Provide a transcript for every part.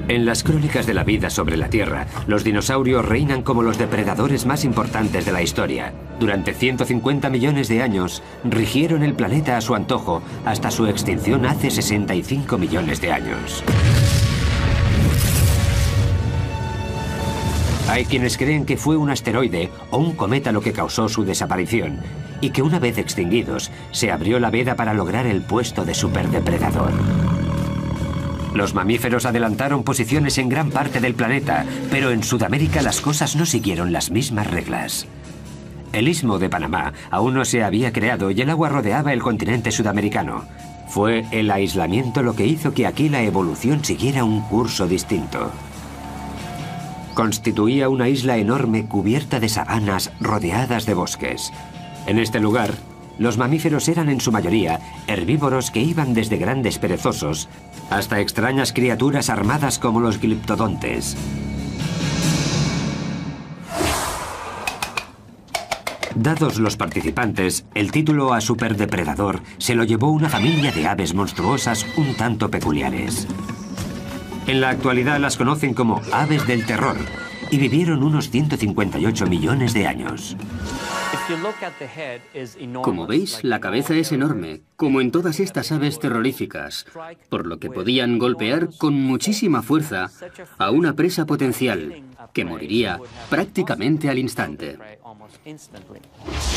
En las crónicas de la vida sobre la Tierra, los dinosaurios reinan como los depredadores más importantes de la historia. Durante 150 millones de años, rigieron el planeta a su antojo hasta su extinción hace 65 millones de años. Hay quienes creen que fue un asteroide o un cometa lo que causó su desaparición, y que una vez extinguidos, se abrió la veda para lograr el puesto de superdepredador. Los mamíferos adelantaron posiciones en gran parte del planeta, pero en Sudamérica las cosas no siguieron las mismas reglas. El Istmo de Panamá aún no se había creado y el agua rodeaba el continente sudamericano. Fue el aislamiento lo que hizo que aquí la evolución siguiera un curso distinto. Constituía una isla enorme cubierta de sabanas rodeadas de bosques. En este lugar, los mamíferos eran en su mayoría herbívoros que iban desde grandes perezosos hasta extrañas criaturas armadas como los gliptodontes. Dados los participantes, el título a superdepredador se lo llevó una familia de aves monstruosas un tanto peculiares. En la actualidad las conocen como aves del terror y vivieron unos 158 millones de años. Como veis, la cabeza es enorme, como en todas estas aves terroríficas, por lo que podían golpear con muchísima fuerza a una presa potencial, que moriría prácticamente al instante.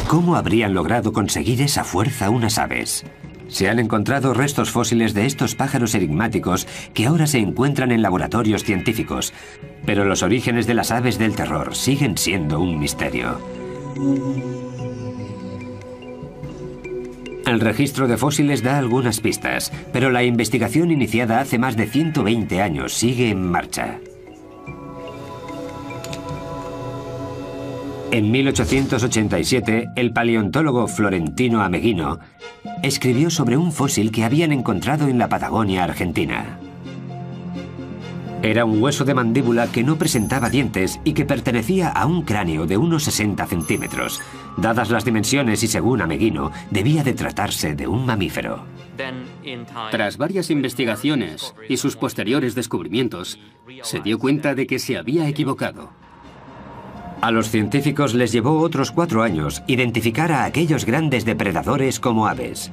¿Cómo habrían logrado conseguir esa fuerza unas aves? Se han encontrado restos fósiles de estos pájaros enigmáticos que ahora se encuentran en laboratorios científicos, pero los orígenes de las aves del terror siguen siendo un misterio. El registro de fósiles da algunas pistas, pero la investigación iniciada hace más de 120 años sigue en marcha. En 1887, el paleontólogo Florentino Ameghino escribió sobre un fósil que habían encontrado en la Patagonia argentina. Era un hueso de mandíbula que no presentaba dientes y que pertenecía a un cráneo de unos 60 centímetros. Dadas las dimensiones y según Ameghino, debía de tratarse de un mamífero. Tras varias investigaciones y sus posteriores descubrimientos, se dio cuenta de que se había equivocado. A los científicos les llevó otros 4 años identificar a aquellos grandes depredadores como aves.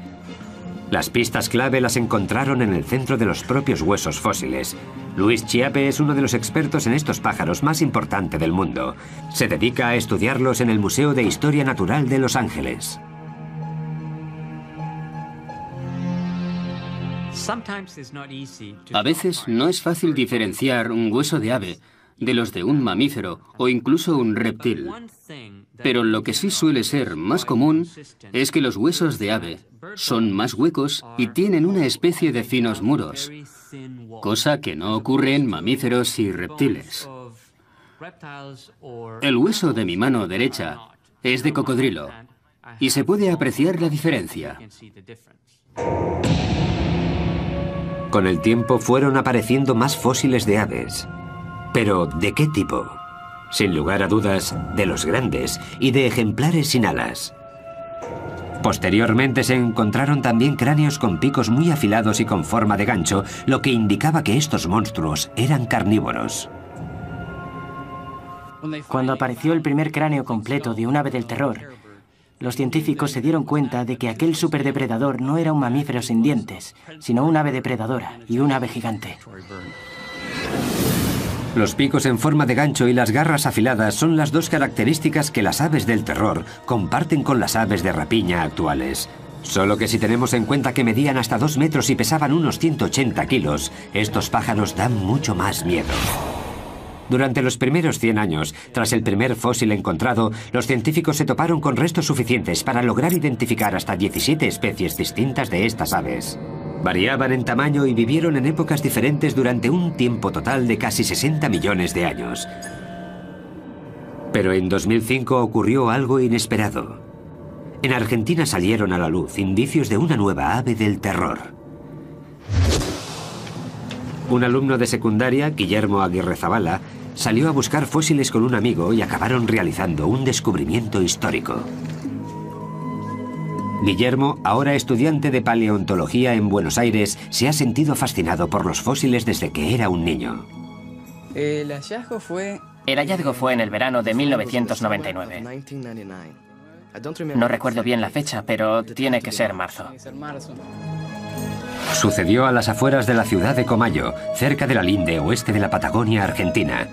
Las pistas clave las encontraron en el centro de los propios huesos fósiles. Luis Chiappe es uno de los expertos en estos pájaros más importante del mundo. Se dedica a estudiarlos en el Museo de Historia Natural de Los Ángeles. A veces no es fácil diferenciar un hueso de ave de los de un mamífero o incluso un reptil. Pero lo que sí suele ser más común es que los huesos de ave son más huecos y tienen una especie de finos muros, cosa que no ocurre en mamíferos y reptiles. El hueso de mi mano derecha es de cocodrilo y se puede apreciar la diferencia. Con el tiempo fueron apareciendo más fósiles de aves. ¿Pero de qué tipo? Sin lugar a dudas, de los grandes y de ejemplares sin alas. Posteriormente se encontraron también cráneos con picos muy afilados y con forma de gancho, lo que indicaba que estos monstruos eran carnívoros. Cuando apareció el primer cráneo completo de un ave del terror, los científicos se dieron cuenta de que aquel superdepredador no era un mamífero sin dientes, sino un ave depredadora y un ave gigante. Los picos en forma de gancho y las garras afiladas son las dos características que las aves del terror comparten con las aves de rapiña actuales. Solo que si tenemos en cuenta que medían hasta 2 metros y pesaban unos 180 kilos, estos pájaros dan mucho más miedo. Durante los primeros 100 años, tras el primer fósil encontrado, los científicos se toparon con restos suficientes para lograr identificar hasta 17 especies distintas de estas aves. Variaban en tamaño y vivieron en épocas diferentes durante un tiempo total de casi 60 millones de años. Pero en 2005 ocurrió algo inesperado. En Argentina salieron a la luz indicios de una nueva ave del terror. Un alumno de secundaria, Guillermo Aguirrezabala, salió a buscar fósiles con un amigo y acabaron realizando un descubrimiento histórico. Guillermo, ahora estudiante de paleontología en Buenos Aires, se ha sentido fascinado por los fósiles desde que era un niño. El hallazgo fue en el verano de 1999. No recuerdo bien la fecha, pero tiene que ser marzo. Sucedió a las afueras de la ciudad de Comayo, cerca de la linde oeste de la Patagonia Argentina.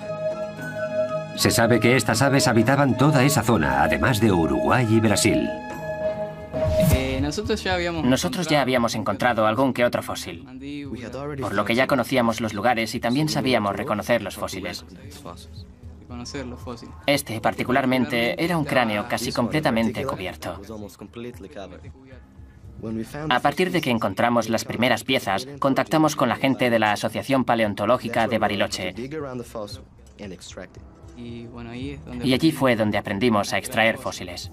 Se sabe que estas aves habitaban toda esa zona, además de Uruguay y Brasil. Nosotros ya habíamos encontrado algún que otro fósil, por lo que ya conocíamos los lugares y también sabíamos reconocer los fósiles. Este, particularmente, era un cráneo casi completamente cubierto. A partir de que encontramos las primeras piezas, contactamos con la gente de la Asociación Paleontológica de Bariloche. Y allí fue donde aprendimos a extraer fósiles.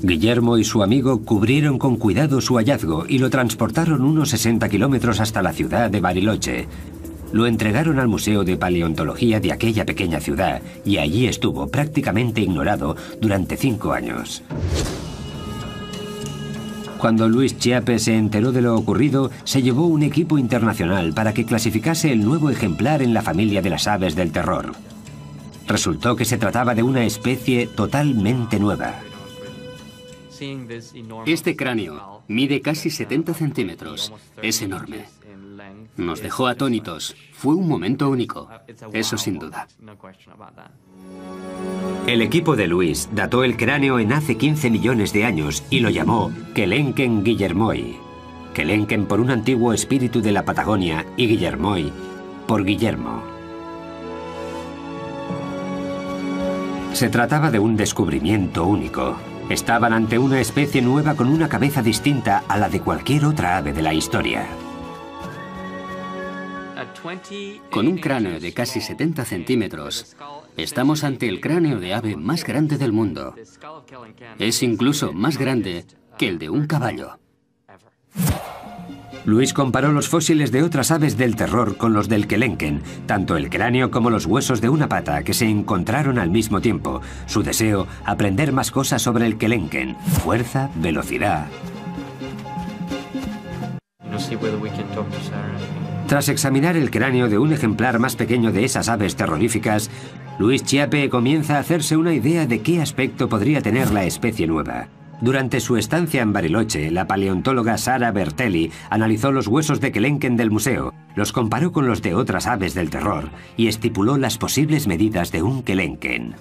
Guillermo y su amigo cubrieron con cuidado su hallazgo y lo transportaron unos 60 kilómetros hasta la ciudad de Bariloche. Lo entregaron al Museo de Paleontología de aquella pequeña ciudad y allí estuvo prácticamente ignorado durante 5 años. Cuando Luis Chiappe se enteró de lo ocurrido, se llevó un equipo internacional para que clasificase el nuevo ejemplar en la familia de las aves del terror. Resultó que se trataba de una especie totalmente nueva. Este cráneo mide casi 70 centímetros. Es enorme. Nos dejó atónitos. Fue un momento único. Eso sin duda. El equipo de Luis dató el cráneo en hace 15 millones de años y lo llamó Kelenken guillermoi. Kelenken por un antiguo espíritu de la Patagonia y Guillermoi por Guillermo. Se trataba de un descubrimiento único. Estaban ante una especie nueva con una cabeza distinta a la de cualquier otra ave de la historia. Con un cráneo de casi 70 centímetros, estamos ante el cráneo de ave más grande del mundo. Es incluso más grande que el de un caballo. Luis comparó los fósiles de otras aves del terror con los del Kelenken, tanto el cráneo como los huesos de una pata que se encontraron al mismo tiempo. Su deseo, aprender más cosas sobre el Kelenken, fuerza, velocidad. Tras examinar el cráneo de un ejemplar más pequeño de esas aves terroríficas, Luis Chiappe comienza a hacerse una idea de qué aspecto podría tener la especie nueva. Durante su estancia en Bariloche, la paleontóloga Sara Bertelli analizó los huesos de Kelenken del museo, los comparó con los de otras aves del terror y estipuló las posibles medidas de un Kelenken.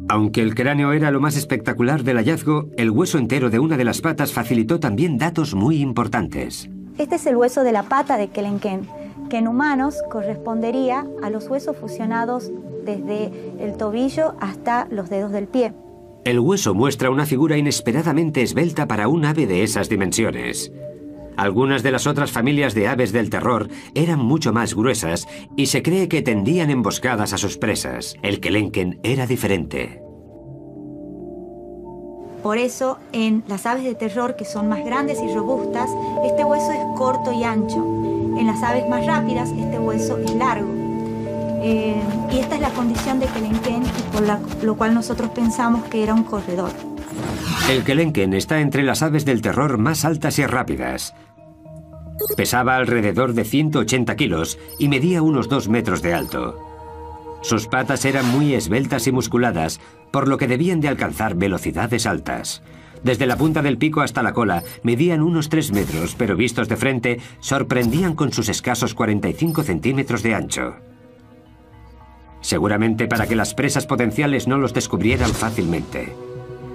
Aunque el cráneo era lo más espectacular del hallazgo, el hueso entero de una de las patas facilitó también datos muy importantes. Este es el hueso de la pata de Kelenken, que en humanos correspondería a los huesos fusionados desde el tobillo hasta los dedos del pie. El hueso muestra una figura inesperadamente esbelta para un ave de esas dimensiones. Algunas de las otras familias de aves del terror eran mucho más gruesas y se cree que tendían emboscadas a sus presas. El Kelenken era diferente. Por eso, en las aves de terror, que son más grandes y robustas, este hueso es corto y ancho. En las aves más rápidas, este hueso es largo. Y esta es la condición de Kelenken, por lo cual nosotros pensamos que era un corredor. El Kelenken está entre las aves del terror más altas y rápidas. Pesaba alrededor de 180 kilos y medía unos 2 metros de alto. Sus patas eran muy esbeltas y musculadas, por lo que debían de alcanzar velocidades altas. Desde la punta del pico hasta la cola medían unos 3 metros, pero vistos de frente sorprendían con sus escasos 45 centímetros de ancho. Seguramente para que las presas potenciales no los descubrieran fácilmente.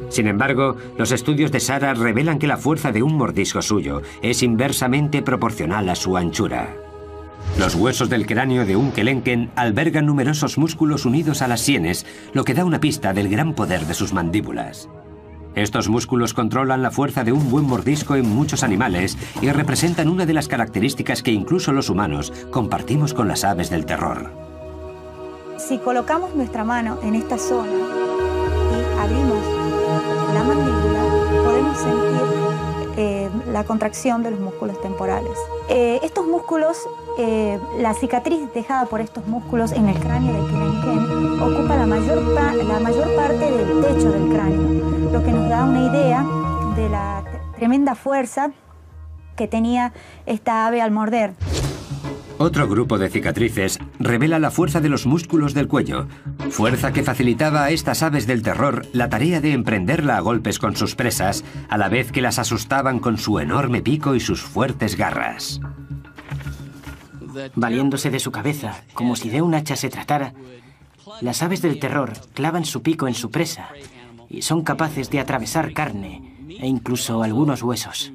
Sin embargo, los estudios de Sara revelan que la fuerza de un mordisco suyo es inversamente proporcional a su anchura. Los huesos del cráneo de un Kelenken albergan numerosos músculos unidos a las sienes, lo que da una pista del gran poder de sus mandíbulas. Estos músculos controlan la fuerza de un buen mordisco en muchos animales y representan una de las características que incluso los humanos compartimos con las aves del terror. Si colocamos nuestra mano en esta zona y abrimos la mandíbula, podemos sentir la contracción de los músculos temporales. Estos músculos, la cicatriz dejada por estos músculos en el cráneo de Kelenken ocupa la mayor parte del techo del cráneo, lo que nos da una idea de la tremenda fuerza que tenía esta ave al morder. Otro grupo de cicatrices revela la fuerza de los músculos del cuello, fuerza que facilitaba a estas aves del terror la tarea de emprenderla a golpes con sus presas, a la vez que las asustaban con su enorme pico y sus fuertes garras. Valiéndose de su cabeza, como si de un hacha se tratara, las aves del terror clavan su pico en su presa y son capaces de atravesar carne e incluso algunos huesos.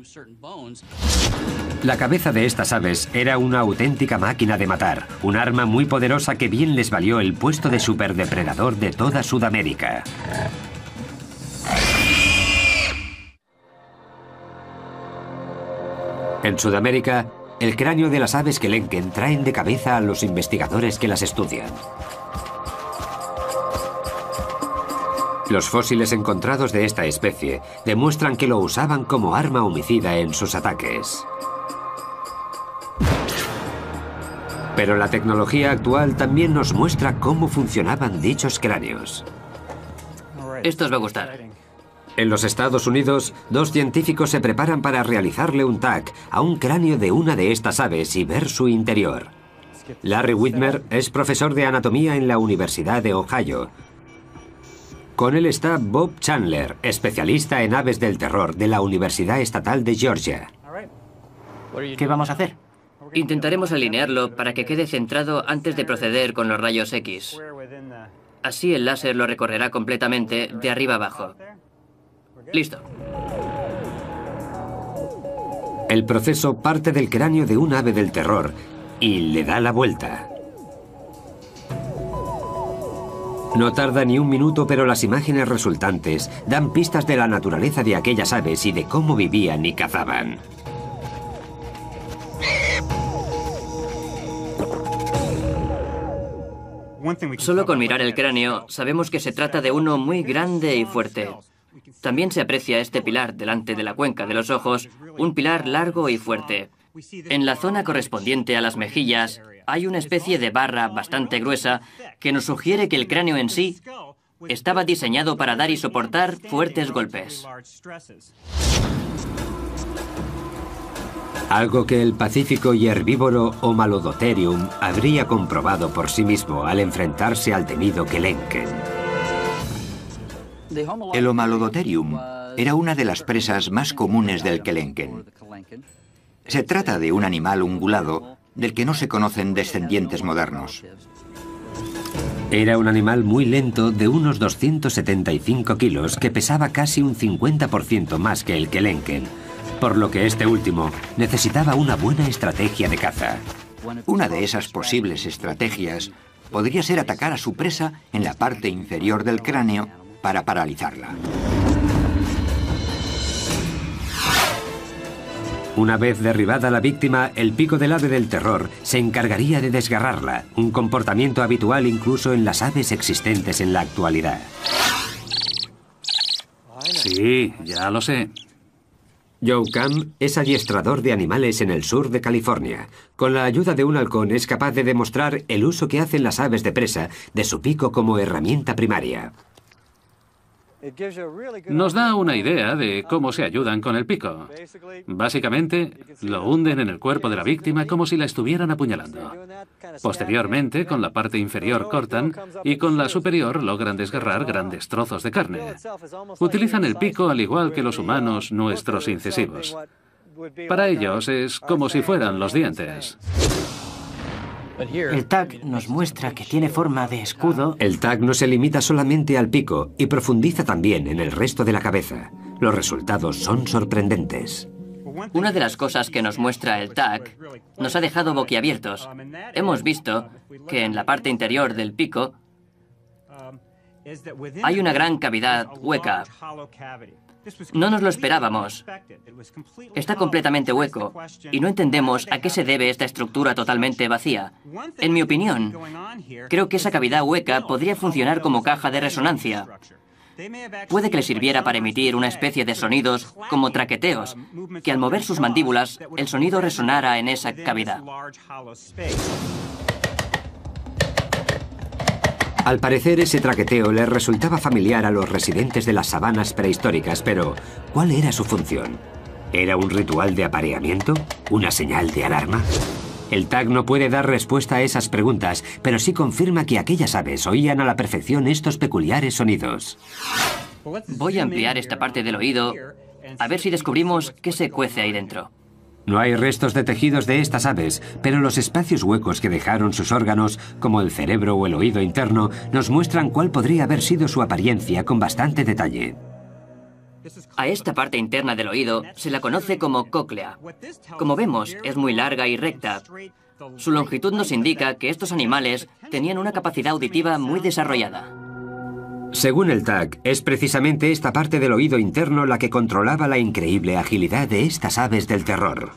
La cabeza de estas aves era una auténtica máquina de matar, un arma muy poderosa que bien les valió el puesto de superdepredador de toda Sudamérica. En Sudamérica, el cráneo de las aves Kelenken traen de cabeza a los investigadores que las estudian. Los fósiles encontrados de esta especie demuestran que lo usaban como arma homicida en sus ataques. Pero la tecnología actual también nos muestra cómo funcionaban dichos cráneos. Esto os va a gustar. En los Estados Unidos, 2 científicos se preparan para realizarle un TAC a un cráneo de una de estas aves y ver su interior. Larry Whitmer es profesor de anatomía en la Universidad de Ohio. Con él está Bob Chandler, especialista en aves del terror de la Universidad Estatal de Georgia. ¿Qué vamos a hacer? Intentaremos alinearlo para que quede centrado antes de proceder con los rayos X. Así el láser lo recorrerá completamente de arriba abajo. Listo. El proceso parte del cráneo de un ave del terror y le da la vuelta. No tarda ni un minuto, pero las imágenes resultantes dan pistas de la naturaleza de aquellas aves y de cómo vivían y cazaban. Solo con mirar el cráneo sabemos que se trata de uno muy grande y fuerte. También se aprecia este pilar delante de la cuenca de los ojos, un pilar largo y fuerte. En la zona correspondiente a las mejillas hay una especie de barra bastante gruesa que nos sugiere que el cráneo en sí estaba diseñado para dar y soportar fuertes golpes. Algo que el pacífico y herbívoro Homalodotherium habría comprobado por sí mismo al enfrentarse al temido Kelenken. El Homalodotherium era una de las presas más comunes del Kelenken. Se trata de un animal ungulado del que no se conocen descendientes modernos. Era un animal muy lento de unos 275 kilos que pesaba casi un 50% más que el Kelenken, por lo que este último necesitaba una buena estrategia de caza. Una de esas posibles estrategias podría ser atacar a su presa en la parte inferior del cráneo para paralizarla. Una vez derribada la víctima, el pico del ave del terror se encargaría de desgarrarla, un comportamiento habitual incluso en las aves existentes en la actualidad. Sí, ya lo sé. Joe Camp es adiestrador de animales en el sur de California. Con la ayuda de un halcón es capaz de demostrar el uso que hacen las aves de presa de su pico como herramienta primaria. Nos da una idea de cómo se ayudan con el pico. Básicamente, lo hunden en el cuerpo de la víctima como si la estuvieran apuñalando. Posteriormente, con la parte inferior cortan y con la superior logran desgarrar grandes trozos de carne. Utilizan el pico al igual que los humanos nuestros incisivos. Para ellos es como si fueran los dientes. El TAC nos muestra que tiene forma de escudo. El TAC no se limita solamente al pico y profundiza también en el resto de la cabeza. Los resultados son sorprendentes. Una de las cosas que nos muestra el TAC nos ha dejado boquiabiertos. Hemos visto que en la parte interior del pico hay una gran cavidad hueca. No nos lo esperábamos. Está completamente hueco y no entendemos a qué se debe esta estructura totalmente vacía. En mi opinión, creo que esa cavidad hueca podría funcionar como caja de resonancia. Puede que le sirviera para emitir una especie de sonidos como traqueteos, que al mover sus mandíbulas, el sonido resonara en esa cavidad. Al parecer, ese traqueteo les resultaba familiar a los residentes de las sabanas prehistóricas, pero ¿cuál era su función? ¿Era un ritual de apareamiento? ¿Una señal de alarma? El TAC no puede dar respuesta a esas preguntas, pero sí confirma que aquellas aves oían a la perfección estos peculiares sonidos. Voy a ampliar esta parte del oído a ver si descubrimos qué se cuece ahí dentro. No hay restos de tejidos de estas aves, pero los espacios huecos que dejaron sus órganos, como el cerebro o el oído interno, nos muestran cuál podría haber sido su apariencia con bastante detalle. A esta parte interna del oído se la conoce como cóclea. Como vemos, es muy larga y recta. Su longitud nos indica que estos animales tenían una capacidad auditiva muy desarrollada. Según el TAC, es precisamente esta parte del oído interno la que controlaba la increíble agilidad de estas aves del terror.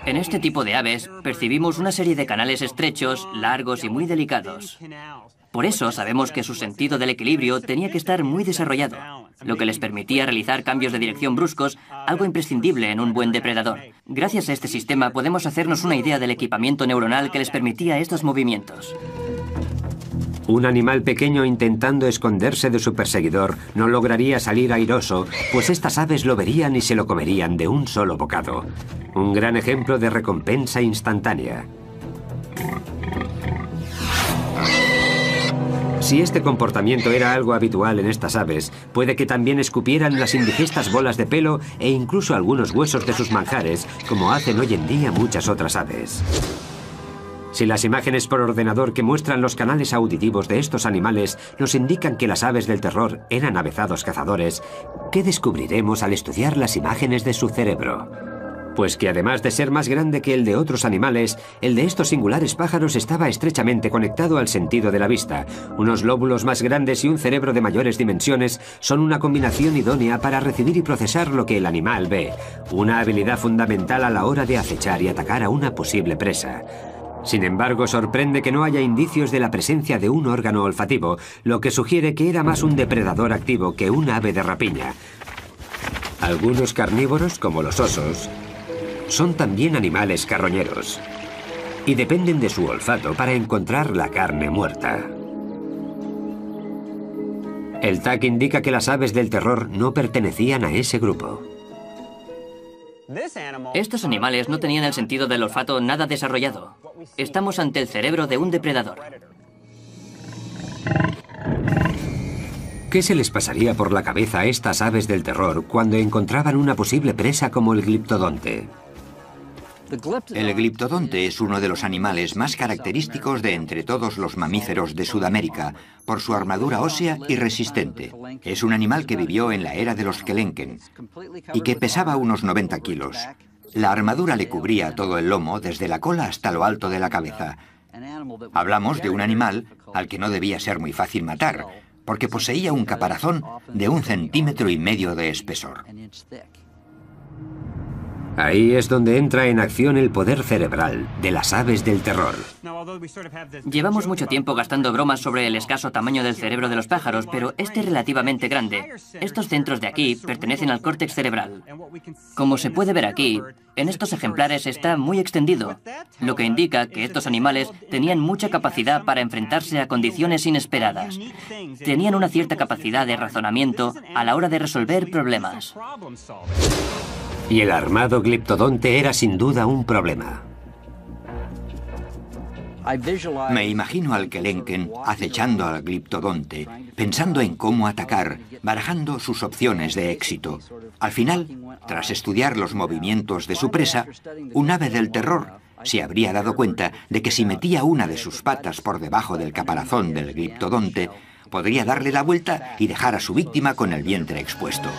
En este tipo de aves percibimos una serie de canales estrechos, largos y muy delicados. Por eso sabemos que su sentido del equilibrio tenía que estar muy desarrollado, lo que les permitía realizar cambios de dirección bruscos, algo imprescindible en un buen depredador. Gracias a este sistema podemos hacernos una idea del equipamiento neuronal que les permitía estos movimientos. Un animal pequeño intentando esconderse de su perseguidor no lograría salir airoso, pues estas aves lo verían y se lo comerían de un solo bocado. Un gran ejemplo de recompensa instantánea. Si este comportamiento era algo habitual en estas aves, puede que también escupieran las indigestas bolas de pelo e incluso algunos huesos de sus manjares, como hacen hoy en día muchas otras aves. Si las imágenes por ordenador que muestran los canales auditivos de estos animales nos indican que las aves del terror eran avezados cazadores, ¿qué descubriremos al estudiar las imágenes de su cerebro? Pues que además de ser más grande que el de otros animales, el de estos singulares pájaros estaba estrechamente conectado al sentido de la vista. Unos lóbulos más grandes y un cerebro de mayores dimensiones son una combinación idónea para recibir y procesar lo que el animal ve, una habilidad fundamental a la hora de acechar y atacar a una posible presa. Sin embargo, sorprende que no haya indicios de la presencia de un órgano olfativo, lo que sugiere que era más un depredador activo que un ave de rapiña. Algunos carnívoros, como los osos, son también animales carroñeros y dependen de su olfato para encontrar la carne muerta. El TAC indica que las aves del terror no pertenecían a ese grupo. Estos animales no tenían el sentido del olfato nada desarrollado. Estamos ante el cerebro de un depredador. ¿Qué se les pasaría por la cabeza a estas aves del terror cuando encontraban una posible presa como el gliptodonte? El gliptodonte es uno de los animales más característicos de entre todos los mamíferos de Sudamérica, por su armadura ósea y resistente. Es un animal que vivió en la era de los Kelenken y que pesaba unos 90 kilos. La armadura le cubría todo el lomo, desde la cola hasta lo alto de la cabeza. Hablamos de un animal al que no debía ser muy fácil matar, porque poseía un caparazón de 1,5 centímetros de espesor. Ahí es donde entra en acción el poder cerebral de las aves del terror. Llevamos mucho tiempo gastando bromas sobre el escaso tamaño del cerebro de los pájaros, pero este es relativamente grande. Estos centros de aquí pertenecen al córtex cerebral. Como se puede ver aquí, en estos ejemplares está muy extendido, lo que indica que estos animales tenían mucha capacidad para enfrentarse a condiciones inesperadas. Tenían una cierta capacidad de razonamiento a la hora de resolver problemas. Y el armado gliptodonte era sin duda un problema. Me imagino al Kelenken acechando al gliptodonte, pensando en cómo atacar, barajando sus opciones de éxito. Al final, tras estudiar los movimientos de su presa, un ave del terror se habría dado cuenta de que si metía una de sus patas por debajo del caparazón del gliptodonte, podría darle la vuelta y dejar a su víctima con el vientre expuesto.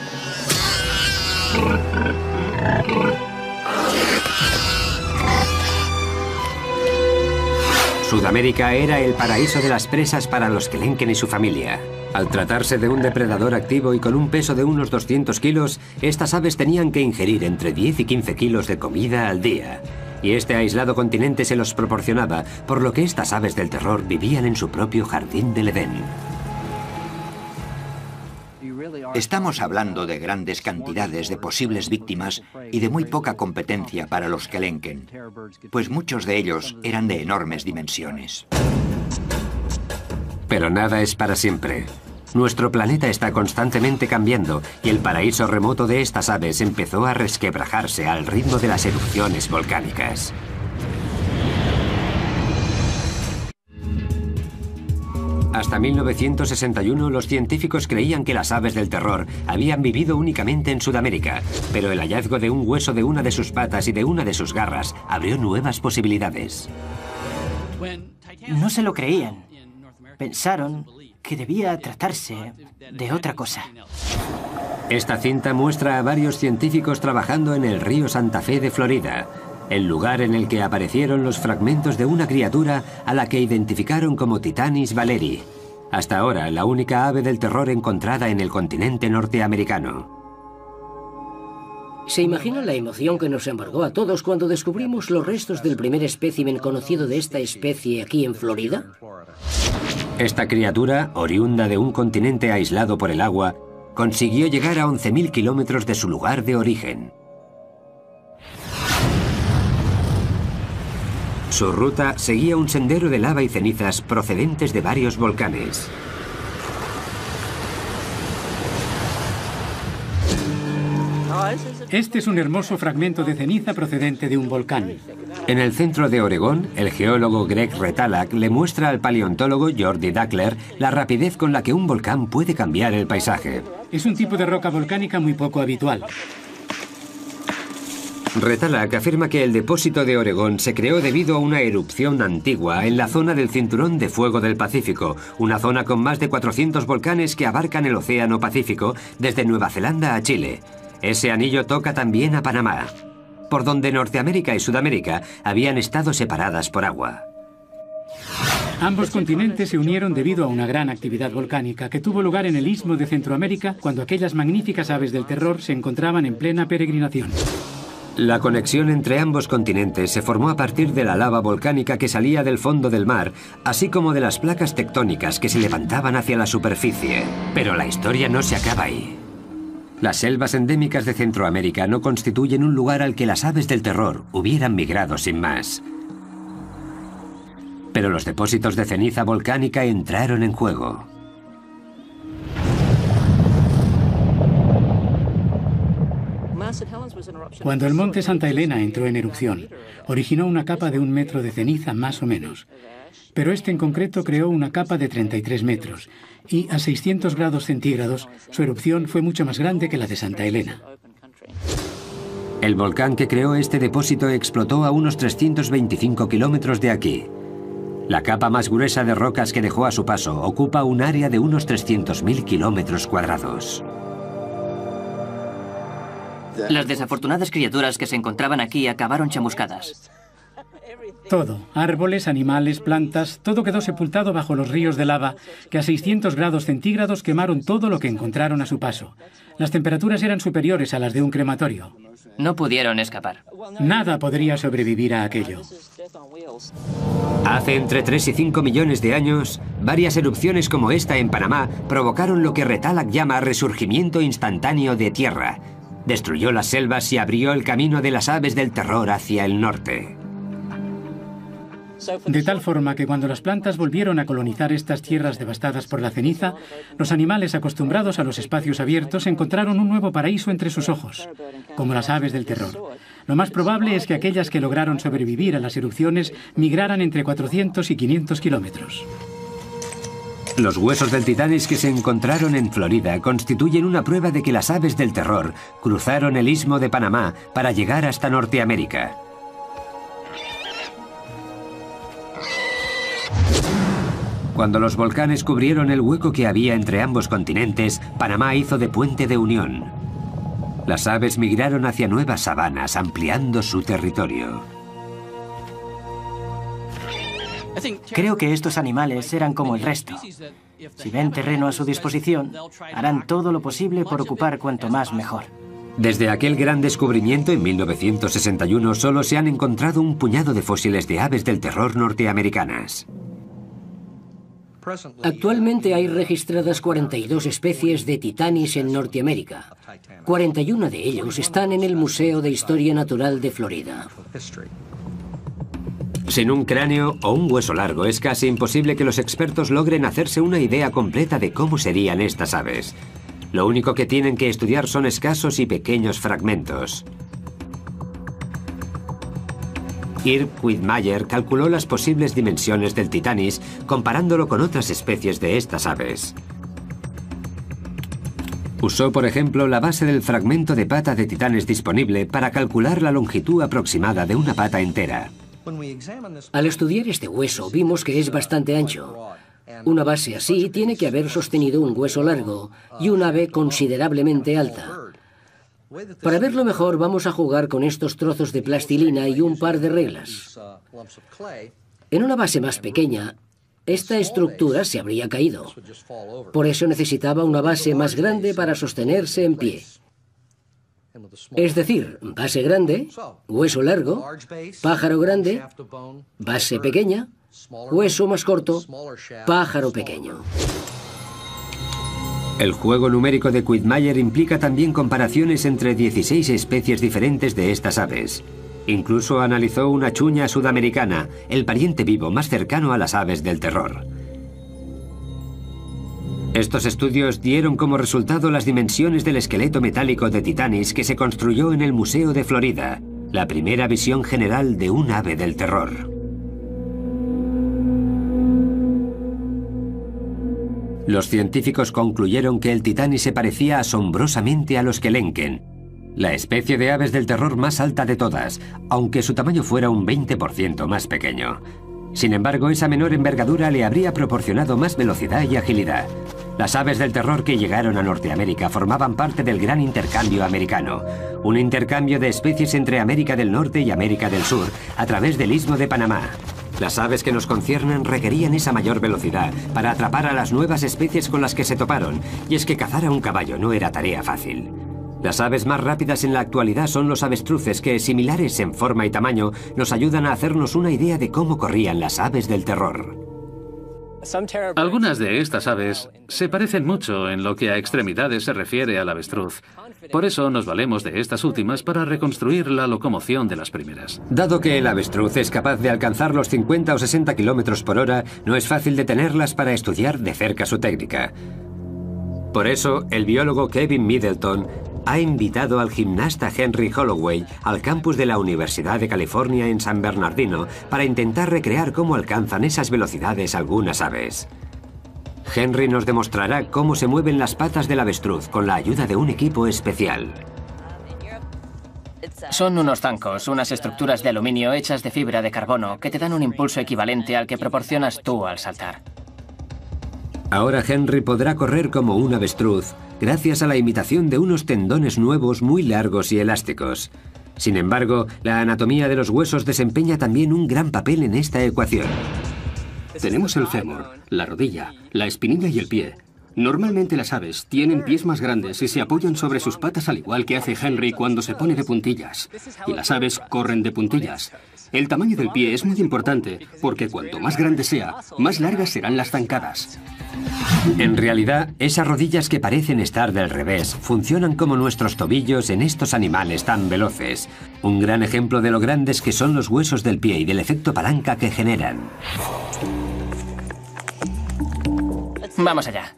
Sudamérica era el paraíso de las presas para los Kelenken y su familia. Al tratarse de un depredador activo y con un peso de unos 200 kilos, estas aves tenían que ingerir entre 10 y 15 kilos de comida al día. Y este aislado continente se los proporcionaba, por lo que estas aves del terror vivían en su propio jardín del Edén. Estamos hablando de grandes cantidades de posibles víctimas y de muy poca competencia para los Kelenken, pues muchos de ellos eran de enormes dimensiones. Pero nada es para siempre. Nuestro planeta está constantemente cambiando y el paraíso remoto de estas aves empezó a resquebrajarse al ritmo de las erupciones volcánicas. Hasta 1961 los científicos creían que las aves del terror habían vivido únicamente en Sudamérica, pero el hallazgo de un hueso de una de sus patas y de una de sus garras abrió nuevas posibilidades. No se lo creían. Pensaron que debía tratarse de otra cosa. Esta cinta muestra a varios científicos trabajando en el río Santa Fe de Florida, el lugar en el que aparecieron los fragmentos de una criatura a la que identificaron como Titanis valeri, hasta ahora la única ave del terror encontrada en el continente norteamericano. ¿Se imagina la emoción que nos embargó a todos cuando descubrimos los restos del primer espécimen conocido de esta especie aquí en Florida? Esta criatura, oriunda de un continente aislado por el agua, consiguió llegar a 11.000 kilómetros de su lugar de origen. Su ruta seguía un sendero de lava y cenizas procedentes de varios volcanes. Este es un hermoso fragmento de ceniza procedente de un volcán. En el centro de Oregón, el geólogo Greg Retallack le muestra al paleontólogo Jordi Dackler la rapidez con la que un volcán puede cambiar el paisaje. Es un tipo de roca volcánica muy poco habitual. Retallack afirma que el depósito de Oregón se creó debido a una erupción antigua en la zona del Cinturón de Fuego del Pacífico, una zona con más de 400 volcanes que abarcan el Océano Pacífico desde Nueva Zelanda a Chile. Ese anillo toca también a Panamá, por donde Norteamérica y Sudamérica habían estado separadas por agua. Ambos continentes se unieron debido a una gran actividad volcánica que tuvo lugar en el Istmo de Centroamérica cuando aquellas magníficas aves del terror se encontraban en plena peregrinación. La conexión entre ambos continentes se formó a partir de la lava volcánica que salía del fondo del mar, así como de las placas tectónicas que se levantaban hacia la superficie. Pero la historia no se acaba ahí. Las selvas endémicas de Centroamérica no constituyen un lugar al que las aves del terror hubieran migrado sin más. Pero los depósitos de ceniza volcánica entraron en juego. Cuando el monte Santa Elena entró en erupción, originó una capa de 1 metro de ceniza más o menos. Pero este en concreto creó una capa de 33 metros y a 600 grados centígrados su erupción fue mucho más grande que la de Santa Elena. El volcán que creó este depósito explotó a unos 325 kilómetros de aquí. La capa más gruesa de rocas que dejó a su paso ocupa un área de unos 300.000 kilómetros cuadrados. Las desafortunadas criaturas que se encontraban aquí acabaron chamuscadas. Todo, árboles, animales, plantas, todo quedó sepultado bajo los ríos de lava que a 600 grados centígrados quemaron todo lo que encontraron a su paso. Las temperaturas eran superiores a las de un crematorio. No pudieron escapar. Nada podría sobrevivir a aquello. Hace entre 3 y 5 millones de años, varias erupciones como esta en Panamá provocaron lo que Retallack llama resurgimiento instantáneo de tierra. Destruyó las selvas y abrió el camino de las aves del terror hacia el norte. De tal forma que cuando las plantas volvieron a colonizar estas tierras devastadas por la ceniza, los animales acostumbrados a los espacios abiertos encontraron un nuevo paraíso entre sus ojos, como las aves del terror. Lo más probable es que aquellas que lograron sobrevivir a las erupciones migraran entre 400 y 500 kilómetros. Los huesos del Titanis que se encontraron en Florida constituyen una prueba de que las aves del terror cruzaron el Istmo de Panamá para llegar hasta Norteamérica. Cuando los volcanes cubrieron el hueco que había entre ambos continentes, Panamá hizo de puente de unión. Las aves migraron hacia nuevas sabanas, ampliando su territorio. Creo que estos animales eran como el resto. Si ven terreno a su disposición, harán todo lo posible por ocupar cuanto más mejor. Desde aquel gran descubrimiento en 1961 solo se han encontrado un puñado de fósiles de aves del terror norteamericanas. Actualmente hay registradas 42 especies de Titanis en Norteamérica. 41 de ellos están en el Museo de Historia Natural de Florida. Sin un cráneo o un hueso largo, es casi imposible que los expertos logren hacerse una idea completa de cómo serían estas aves. Lo único que tienen que estudiar son escasos y pequeños fragmentos. Irv Quittmeyer calculó las posibles dimensiones del Titanis comparándolo con otras especies de estas aves. Usó, por ejemplo, la base del fragmento de pata de titanes disponible para calcular la longitud aproximada de una pata entera. Al estudiar este hueso vimos que es bastante ancho. Una base así tiene que haber sostenido un hueso largo y un ave considerablemente alta. Para verlo mejor vamos a jugar con estos trozos de plastilina y un par de reglas. En una base más pequeña, esta estructura se habría caído. Por eso necesitaba una base más grande para sostenerse en pie. Es decir, base grande, hueso largo, pájaro grande, base pequeña, hueso más corto, pájaro pequeño. El juego numérico de Quittmeyer implica también comparaciones entre 16 especies diferentes de estas aves. Incluso analizó una chuña sudamericana, el pariente vivo más cercano a las aves del terror. Estos estudios dieron como resultado las dimensiones del esqueleto metálico de Titanis que se construyó en el Museo de Florida, la primera visión general de un ave del terror. Los científicos concluyeron que el Titanis se parecía asombrosamente a los Kelenken, la especie de aves del terror más alta de todas, aunque su tamaño fuera un 20% más pequeño. Sin embargo, esa menor envergadura le habría proporcionado más velocidad y agilidad. Las aves del terror que llegaron a Norteamérica formaban parte del Gran Intercambio Americano, un intercambio de especies entre América del Norte y América del Sur a través del Istmo de Panamá. Las aves que nos conciernen requerían esa mayor velocidad para atrapar a las nuevas especies con las que se toparon, y es que cazar a un caballo no era tarea fácil. Las aves más rápidas en la actualidad son los avestruces que, similares en forma y tamaño, nos ayudan a hacernos una idea de cómo corrían las aves del terror. Algunas de estas aves se parecen mucho en lo que a extremidades se refiere al avestruz. Por eso nos valemos de estas últimas para reconstruir la locomoción de las primeras. Dado que el avestruz es capaz de alcanzar los 50 o 60 kilómetros por hora, no es fácil detenerlas para estudiar de cerca su técnica. Por eso, el biólogo Kevin Middleton ha invitado al gimnasta Henry Holloway al campus de la Universidad de California en San Bernardino para intentar recrear cómo alcanzan esas velocidades algunas aves. Henry nos demostrará cómo se mueven las patas del avestruz con la ayuda de un equipo especial. Son unos zancos, unas estructuras de aluminio hechas de fibra de carbono que te dan un impulso equivalente al que proporcionas tú al saltar. Ahora Henry podrá correr como un avestruz gracias a la imitación de unos tendones nuevos muy largos y elásticos. Sin embargo, la anatomía de los huesos desempeña también un gran papel en esta ecuación. Tenemos el fémur, la rodilla, la espinilla y el pie. Normalmente las aves tienen pies más grandes y se apoyan sobre sus patas al igual que hace Henry cuando se pone de puntillas. Y las aves corren de puntillas. El tamaño del pie es muy importante porque cuanto más grande sea, más largas serán las zancadas. En realidad, esas rodillas que parecen estar del revés funcionan como nuestros tobillos en estos animales tan veloces. Un gran ejemplo de lo grandes que son los huesos del pie y del efecto palanca que generan. Vamos allá.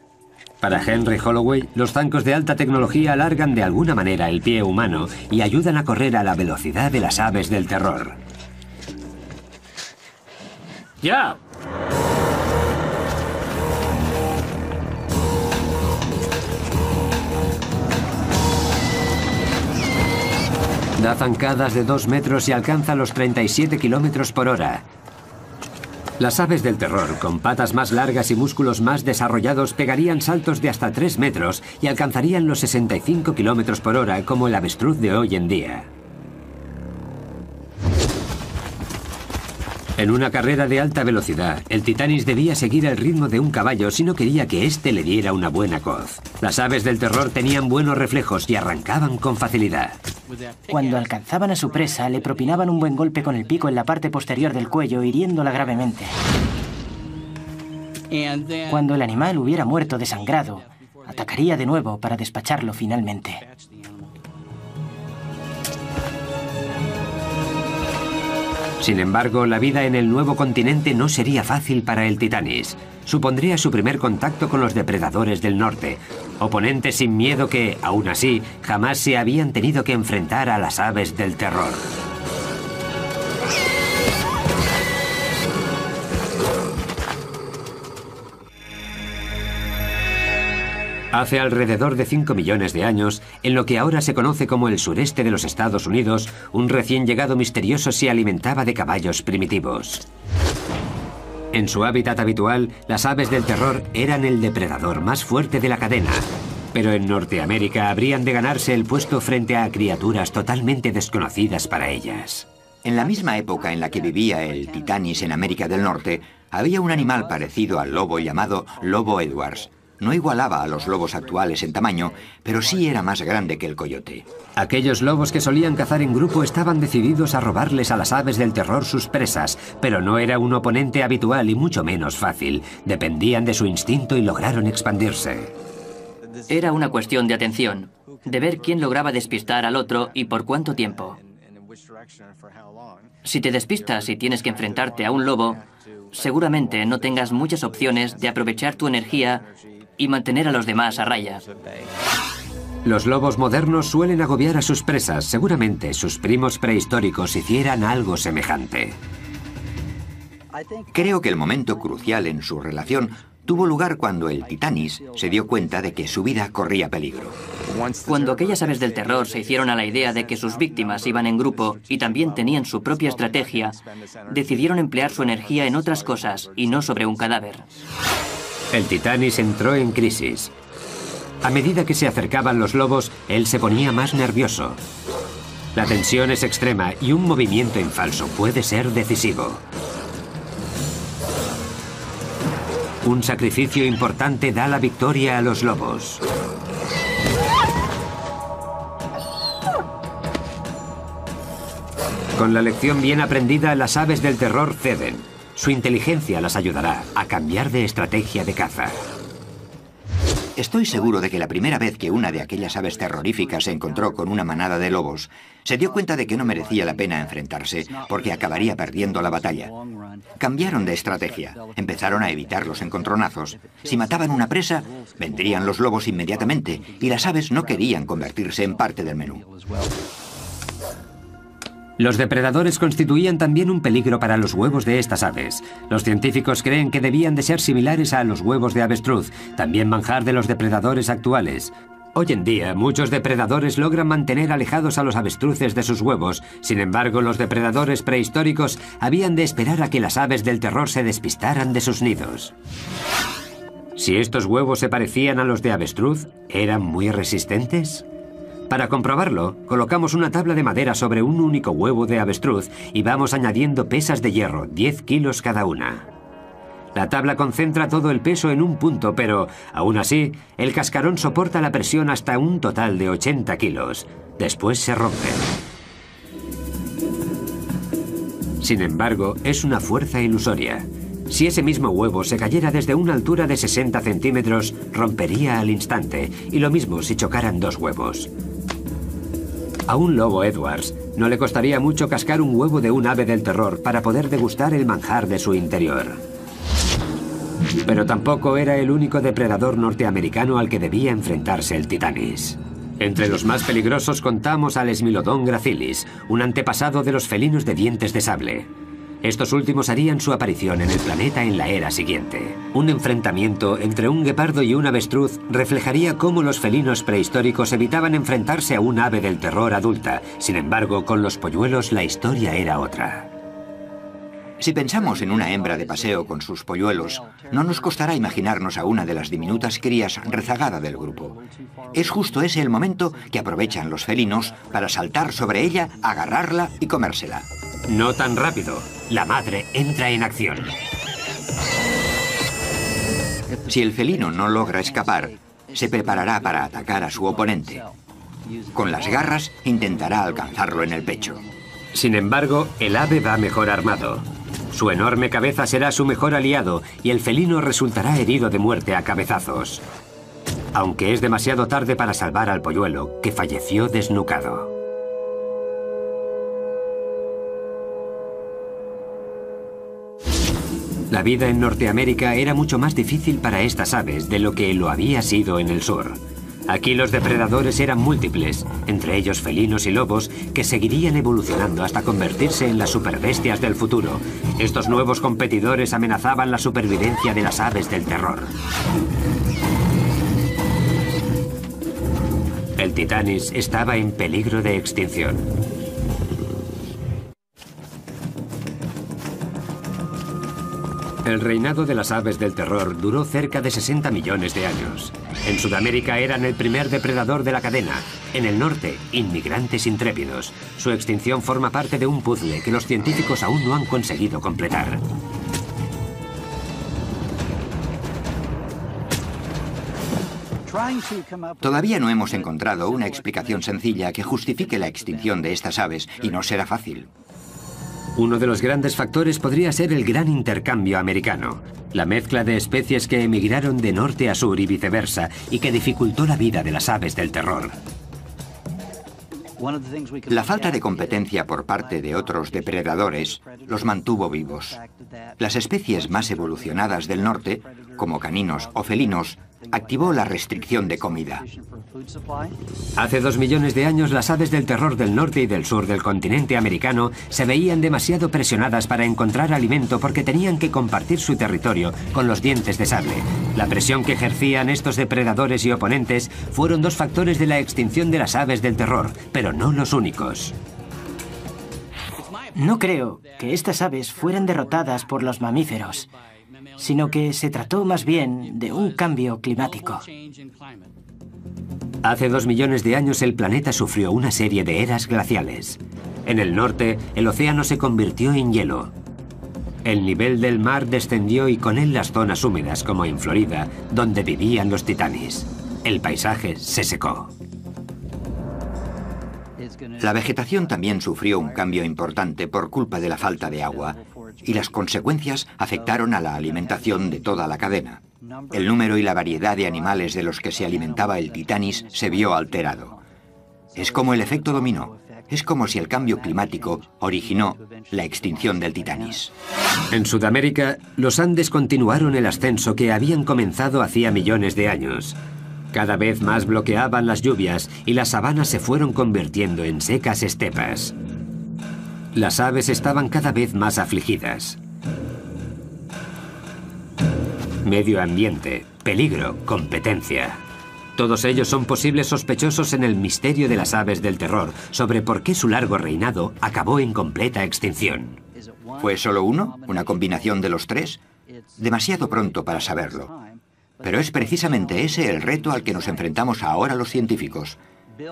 Para Henry Holloway, los zancos de alta tecnología alargan de alguna manera el pie humano y ayudan a correr a la velocidad de las aves del terror. ¡Ya! Da zancadas de 2 metros y alcanza los 37 kilómetros por hora. Las aves del terror, con patas más largas y músculos más desarrollados, pegarían saltos de hasta 3 metros y alcanzarían los 65 kilómetros por hora como el avestruz de hoy en día. En una carrera de alta velocidad, el Titanis debía seguir el ritmo de un caballo si no quería que éste le diera una buena coz. Las aves del terror tenían buenos reflejos y arrancaban con facilidad. Cuando alcanzaban a su presa, le propinaban un buen golpe con el pico en la parte posterior del cuello, hiriéndola gravemente. Cuando el animal hubiera muerto desangrado, atacaría de nuevo para despacharlo finalmente. Sin embargo, la vida en el nuevo continente no sería fácil para el Titanis. Supondría su primer contacto con los depredadores del norte, oponentes sin miedo que, aún así, jamás se habían tenido que enfrentar a las aves del terror. Hace alrededor de 5 millones de años, en lo que ahora se conoce como el sureste de los Estados Unidos, un recién llegado misterioso se alimentaba de caballos primitivos. En su hábitat habitual, las aves del terror eran el depredador más fuerte de la cadena, pero en Norteamérica habrían de ganarse el puesto frente a criaturas totalmente desconocidas para ellas. En la misma época en la que vivía el Titanis en América del Norte, había un animal parecido al lobo llamado lobo Edwards. No igualaba a los lobos actuales en tamaño, pero sí era más grande que el coyote. Aquellos lobos que solían cazar en grupo estaban decididos a robarles a las aves del terror sus presas, pero no era un oponente habitual y mucho menos fácil. Dependían de su instinto y lograron expandirse. Era una cuestión de atención, de ver quién lograba despistar al otro y por cuánto tiempo. Si te despistas y tienes que enfrentarte a un lobo, seguramente no tengas muchas opciones de aprovechar tu energía y mantener a los demás a raya. Los lobos modernos suelen agobiar a sus presas. Seguramente sus primos prehistóricos hicieran algo semejante. Creo que el momento crucial en su relación tuvo lugar cuando el Titanis se dio cuenta de que su vida corría peligro. Cuando aquellas aves del terror se hicieron a la idea de que sus víctimas iban en grupo y también tenían su propia estrategia, decidieron emplear su energía en otras cosas y no sobre un cadáver. El Titanis entró en crisis. A medida que se acercaban los lobos, él se ponía más nervioso. La tensión es extrema y un movimiento en falso puede ser decisivo. Un sacrificio importante da la victoria a los lobos. Con la lección bien aprendida, las aves del terror ceden. Su inteligencia las ayudará a cambiar de estrategia de caza. Estoy seguro de que la primera vez que una de aquellas aves terroríficas se encontró con una manada de lobos, se dio cuenta de que no merecía la pena enfrentarse porque acabaría perdiendo la batalla. Cambiaron de estrategia, empezaron a evitar los encontronazos. Si mataban una presa, vendrían los lobos inmediatamente y las aves no querían convertirse en parte del menú. Los depredadores constituían también un peligro para los huevos de estas aves. Los científicos creen que debían de ser similares a los huevos de avestruz, también manjar de los depredadores actuales. Hoy en día, muchos depredadores logran mantener alejados a los avestruces de sus huevos. Sin embargo, los depredadores prehistóricos habían de esperar a que las aves del terror se despistaran de sus nidos. Si estos huevos se parecían a los de avestruz, ¿eran muy resistentes? Para comprobarlo, colocamos una tabla de madera sobre un único huevo de avestruz y vamos añadiendo pesas de hierro, 10 kilos cada una. La tabla concentra todo el peso en un punto, pero, aún así, el cascarón soporta la presión hasta un total de 80 kilos. Después se rompe. Sin embargo, es una fuerza ilusoria. Si ese mismo huevo se cayera desde una altura de 60 centímetros, rompería al instante, y lo mismo si chocaran dos huevos. A un lobo Edwards no le costaría mucho cascar un huevo de un ave del terror para poder degustar el manjar de su interior. Pero tampoco era el único depredador norteamericano al que debía enfrentarse el Titanis. Entre los más peligrosos contamos al Smilodon gracilis, un antepasado de los felinos de dientes de sable. Estos últimos harían su aparición en el planeta en la era siguiente. Un enfrentamiento entre un guepardo y un avestruz reflejaría cómo los felinos prehistóricos evitaban enfrentarse a un ave del terror adulta. Sin embargo, con los polluelos la historia era otra. Si pensamos en una hembra de paseo con sus polluelos, no nos costará imaginarnos a una de las diminutas crías rezagada del grupo. Es justo ese el momento que aprovechan los felinos para saltar sobre ella, agarrarla y comérsela. No tan rápido. La madre entra en acción. Si el felino no logra escapar, se preparará para atacar a su oponente. Con las garras intentará alcanzarlo en el pecho. Sin embargo, el ave va mejor armado. Su enorme cabeza será su mejor aliado y el felino resultará herido de muerte a cabezazos. Aunque es demasiado tarde para salvar al polluelo, que falleció desnucado. La vida en Norteamérica era mucho más difícil para estas aves de lo que lo había sido en el sur. Aquí los depredadores eran múltiples, entre ellos felinos y lobos, que seguirían evolucionando hasta convertirse en las superbestias del futuro. Estos nuevos competidores amenazaban la supervivencia de las aves del terror. El Titanis estaba en peligro de extinción. El reinado de las aves del terror duró cerca de 60 millones de años. En Sudamérica eran el primer depredador de la cadena. En el norte, inmigrantes intrépidos. Su extinción forma parte de un puzzle que los científicos aún no han conseguido completar. Todavía no hemos encontrado una explicación sencilla que justifique la extinción de estas aves, y no será fácil. Uno de los grandes factores podría ser el gran intercambio americano, la mezcla de especies que emigraron de norte a sur y viceversa, y que dificultó la vida de las aves del terror. La falta de competencia por parte de otros depredadores los mantuvo vivos. Las especies más evolucionadas del norte, como caninos o felinos, activó la restricción de comida. Hace 2 millones de años las aves del terror del norte y del sur del continente americano se veían demasiado presionadas para encontrar alimento porque tenían que compartir su territorio con los dientes de sable. La presión que ejercían estos depredadores y oponentes fueron 2 factores de la extinción de las aves del terror, pero no los únicos. No creo que estas aves fueran derrotadas por los mamíferos, sino que se trató más bien de un cambio climático. Hace 2 millones de años el planeta sufrió una serie de eras glaciales. En el norte, el océano se convirtió en hielo. El nivel del mar descendió y con él las zonas húmedas, como en Florida, donde vivían los titanis. El paisaje se secó. La vegetación también sufrió un cambio importante por culpa de la falta de agua, y las consecuencias afectaron a la alimentación de toda la cadena. El número y la variedad de animales de los que se alimentaba el Titanis se vio alterado. Es como el efecto dominó. Es como si el cambio climático originó la extinción del Titanis. En Sudamérica, los Andes continuaron el ascenso que habían comenzado hacía millones de años. Cada vez más bloqueaban las lluvias y las sabanas se fueron convirtiendo en secas estepas. Las aves estaban cada vez más afligidas. Medio ambiente, peligro, competencia. Todos ellos son posibles sospechosos en el misterio de las aves del terror sobre por qué su largo reinado acabó en completa extinción. ¿Fue solo uno? ¿Una combinación de los 3? Demasiado pronto para saberlo. Pero es precisamente ese el reto al que nos enfrentamos ahora los científicos.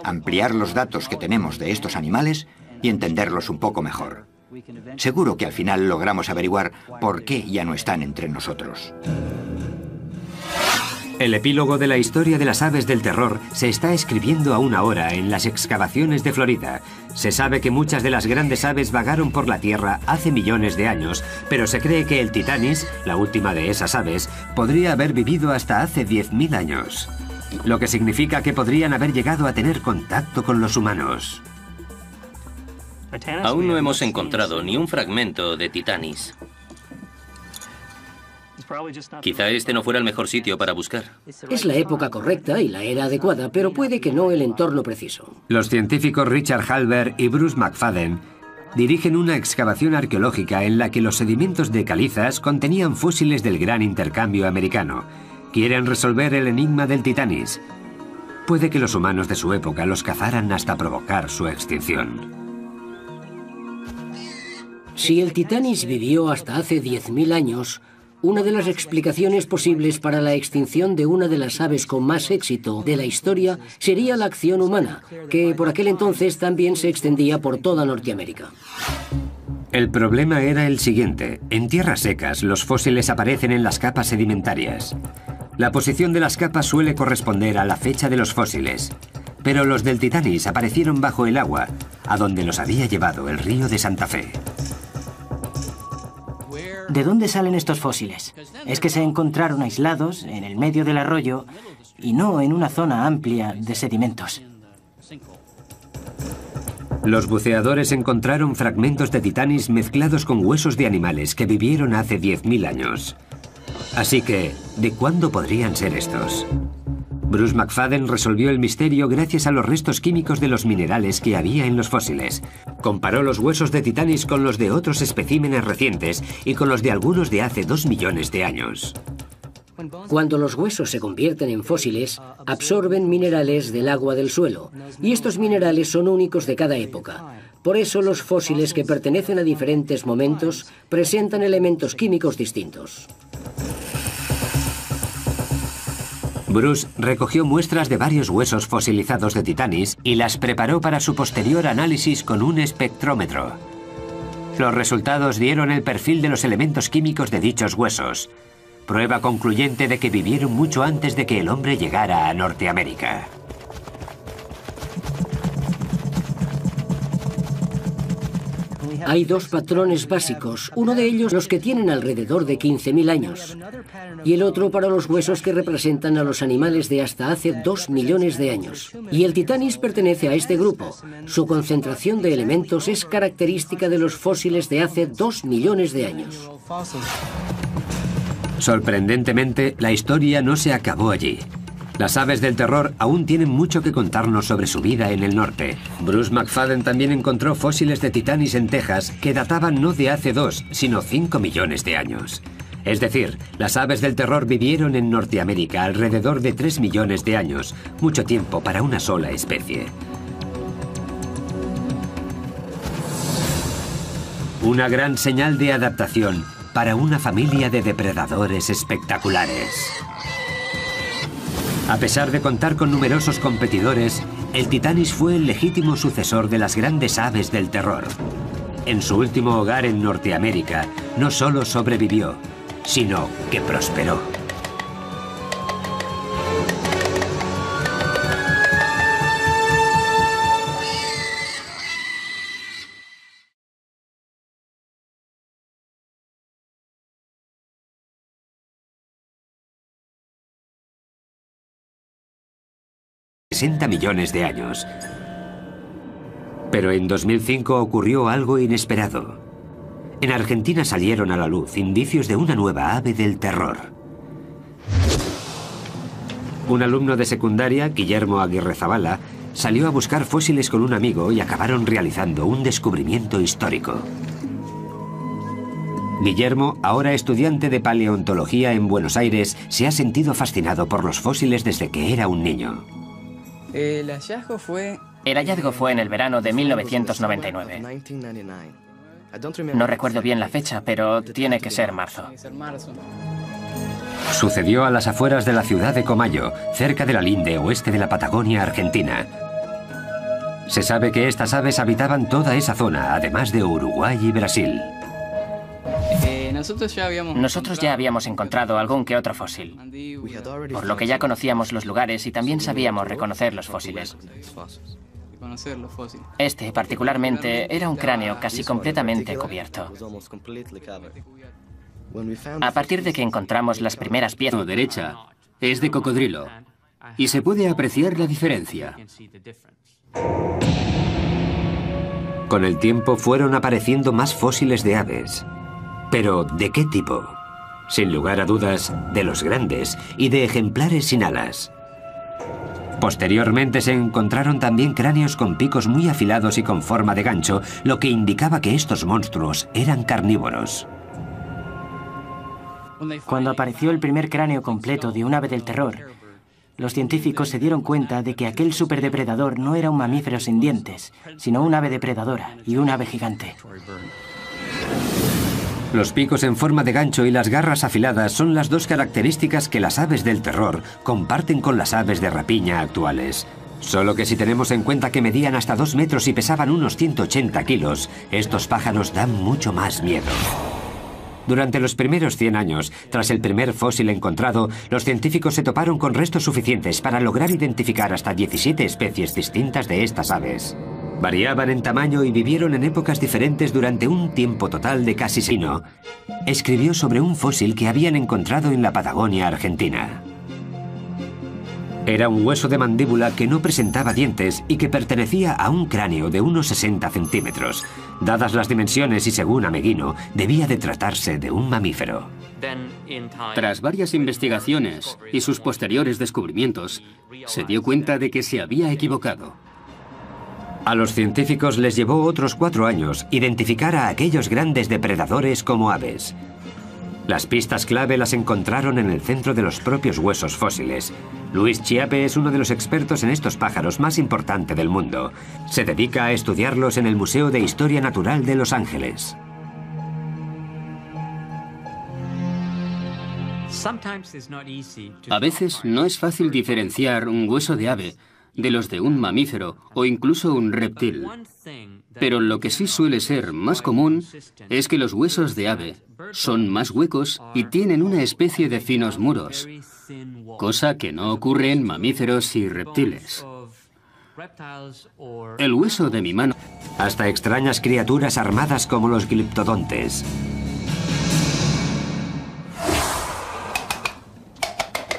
Ampliar los datos que tenemos de estos animales y entenderlos un poco mejor. Seguro que al final logramos averiguar por qué ya no están entre nosotros. El epílogo de la historia de las aves del terror se está escribiendo aún ahora en las excavaciones de Florida. Se sabe que muchas de las grandes aves vagaron por la Tierra hace millones de años, pero se cree que el Titanis, la última de esas aves, podría haber vivido hasta hace 10.000 años. Lo que significa que podrían haber llegado a tener contacto con los humanos. Aún no hemos encontrado ni un fragmento de Titanis. Quizá este no fuera el mejor sitio para buscar. Es la época correcta y la era adecuada, pero puede que no el entorno preciso. Los científicos Richard Halber y Bruce McFadden dirigen una excavación arqueológica en la que los sedimentos de calizas contenían fósiles del gran intercambio americano. Quieren resolver el enigma del Titanis. Puede que los humanos de su época los cazaran hasta provocar su extinción. Si el Titanis vivió hasta hace 10.000 años, una de las explicaciones posibles para la extinción de una de las aves con más éxito de la historia sería la acción humana, que por aquel entonces también se extendía por toda Norteamérica. El problema era el siguiente. En tierras secas, los fósiles aparecen en las capas sedimentarias. La posición de las capas suele corresponder a la fecha de los fósiles. Pero los del Titanis aparecieron bajo el agua, a donde los había llevado el río de Santa Fe. ¿De dónde salen estos fósiles? Es que se encontraron aislados en el medio del arroyo y no en una zona amplia de sedimentos. Los buceadores encontraron fragmentos de Titanis mezclados con huesos de animales que vivieron hace 10.000 años. Así que, ¿de cuándo podrían ser estos? Bruce McFadden resolvió el misterio gracias a los restos químicos de los minerales que había en los fósiles. Comparó los huesos de Titanis con los de otros especímenes recientes y con los de algunos de hace 2 millones de años. Cuando los huesos se convierten en fósiles, absorben minerales del agua del suelo, y estos minerales son únicos de cada época. Por eso los fósiles que pertenecen a diferentes momentos presentan elementos químicos distintos. Bruce recogió muestras de varios huesos fosilizados de Titanis y las preparó para su posterior análisis con un espectrómetro. Los resultados dieron el perfil de los elementos químicos de dichos huesos, prueba concluyente de que vivieron mucho antes de que el hombre llegara a Norteamérica. Hay dos patrones básicos, uno de ellos los que tienen alrededor de 15.000 años, y el otro para los huesos que representan a los animales de hasta hace 2 millones de años. Y el Titanis pertenece a este grupo. Su concentración de elementos es característica de los fósiles de hace 2 millones de años. Sorprendentemente, la historia no se acabó allí. Las aves del terror aún tienen mucho que contarnos sobre su vida en el norte. Bruce McFadden también encontró fósiles de Titanis en Texas que databan no de hace 2, sino 5 millones de años. Es decir, las aves del terror vivieron en Norteamérica alrededor de 3 millones de años, mucho tiempo para una sola especie. Una gran señal de adaptación para una familia de depredadores espectaculares. A pesar de contar con numerosos competidores, el Titanis fue el legítimo sucesor de las grandes aves del terror. En su último hogar en Norteamérica, no solo sobrevivió, sino que prosperó. ...60 millones de años. Pero en 2005 ocurrió algo inesperado. En Argentina salieron a la luz indicios de una nueva ave del terror. Un alumno de secundaria, Guillermo Aguirrezabala, salió a buscar fósiles con un amigo y acabaron realizando un descubrimiento histórico. Guillermo, ahora estudiante de paleontología en Buenos Aires, se ha sentido fascinado por los fósiles desde que era un niño. El hallazgo fue en el verano de 1999. No recuerdo bien la fecha, pero tiene que ser marzo. Sucedió a las afueras de la ciudad de Comayo, cerca de la linde oeste de la Patagonia Argentina. Se sabe que estas aves habitaban toda esa zona, además de Uruguay y Brasil. Nosotros ya habíamos encontrado algún que otro fósil, por lo que ya conocíamos los lugares y también sabíamos reconocer los fósiles. Este, particularmente, era un cráneo casi completamente cubierto. A partir de que encontramos las primeras piezas... La derecha es de cocodrilo y se puede apreciar la diferencia. Con el tiempo fueron apareciendo más fósiles de aves. ¿Pero de qué tipo? Sin lugar a dudas, de los grandes y de ejemplares sin alas. Posteriormente se encontraron también cráneos con picos muy afilados y con forma de gancho, lo que indicaba que estos monstruos eran carnívoros. Cuando apareció el primer cráneo completo de un ave del terror, los científicos se dieron cuenta de que aquel superdepredador no era un mamífero sin dientes, sino un ave depredadora y un ave gigante. Los picos en forma de gancho y las garras afiladas son las dos características que las aves del terror comparten con las aves de rapiña actuales. Solo que si tenemos en cuenta que medían hasta 2 metros y pesaban unos 180 kilos, estos pájaros dan mucho más miedo. Durante los primeros 100 años, tras el primer fósil encontrado, los científicos se toparon con restos suficientes para lograr identificar hasta 17 especies distintas de estas aves. Variaban en tamaño y vivieron en épocas diferentes durante un tiempo total de casi siglo. Escribió sobre un fósil que habían encontrado en la Patagonia Argentina. Era un hueso de mandíbula que no presentaba dientes y que pertenecía a un cráneo de unos 60 centímetros. Dadas las dimensiones y según Ameghino, debía de tratarse de un mamífero. Tras varias investigaciones y sus posteriores descubrimientos, se dio cuenta de que se había equivocado. A los científicos les llevó otros 4 años identificar a aquellos grandes depredadores como aves. Las pistas clave las encontraron en el centro de los propios huesos fósiles. Luis Chiappe es uno de los expertos en estos pájaros más importante del mundo. Se dedica a estudiarlos en el Museo de Historia Natural de Los Ángeles. A veces no es fácil diferenciar un hueso de ave de los de un mamífero o incluso un reptil. Pero lo que sí suele ser más común es que los huesos de ave son más huecos y tienen una especie de finos muros, cosa que no ocurre en mamíferos y reptiles. El hueso de mi mano... Hasta extrañas criaturas armadas como los gliptodontes.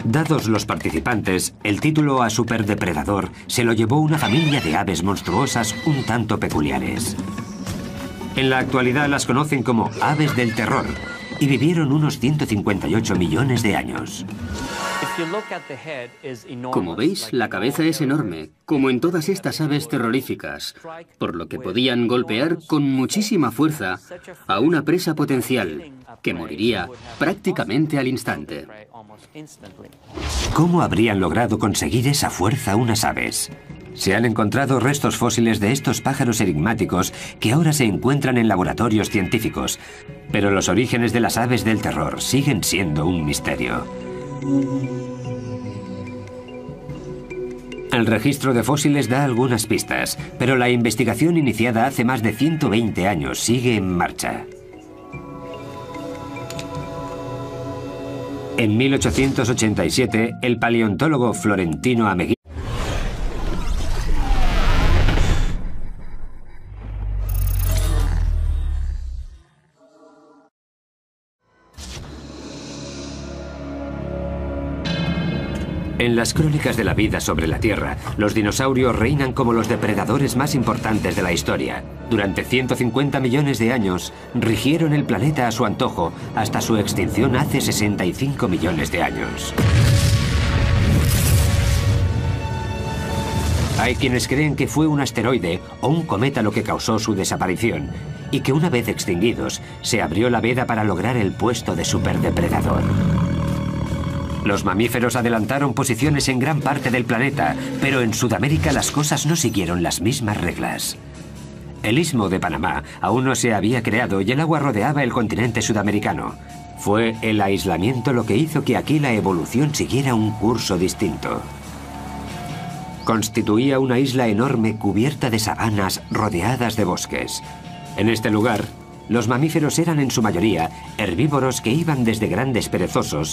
Dados los participantes, el título a superdepredador se lo llevó una familia de aves monstruosas un tanto peculiares. En la actualidad las conocen como aves del terror y vivieron unos 158 millones de años. Como veis, la cabeza es enorme, como en todas estas aves terroríficas, por lo que podían golpear con muchísima fuerza a una presa potencial, que moriría prácticamente al instante. ¿Cómo habrían logrado conseguir esa fuerza unas aves? Se han encontrado restos fósiles de estos pájaros enigmáticos que ahora se encuentran en laboratorios científicos, pero los orígenes de las aves del terror siguen siendo un misterio. El registro de fósiles da algunas pistas, pero la investigación iniciada hace más de 120 años sigue en marcha. En 1887, el paleontólogo florentino Ameghino En las crónicas de la vida sobre la Tierra, los dinosaurios reinan como los depredadores más importantes de la historia. Durante 150 millones de años, rigieron el planeta a su antojo, hasta su extinción hace 65 millones de años. Hay quienes creen que fue un asteroide o un cometa lo que causó su desaparición, y que una vez extinguidos, se abrió la veda para lograr el puesto de superdepredador. Los mamíferos adelantaron posiciones en gran parte del planeta, pero en Sudamérica las cosas no siguieron las mismas reglas. El Istmo de Panamá aún no se había creado y el agua rodeaba el continente sudamericano. Fue el aislamiento lo que hizo que aquí la evolución siguiera un curso distinto. Constituía una isla enorme cubierta de sabanas rodeadas de bosques. En este lugar, los mamíferos eran en su mayoría herbívoros que iban desde grandes perezosos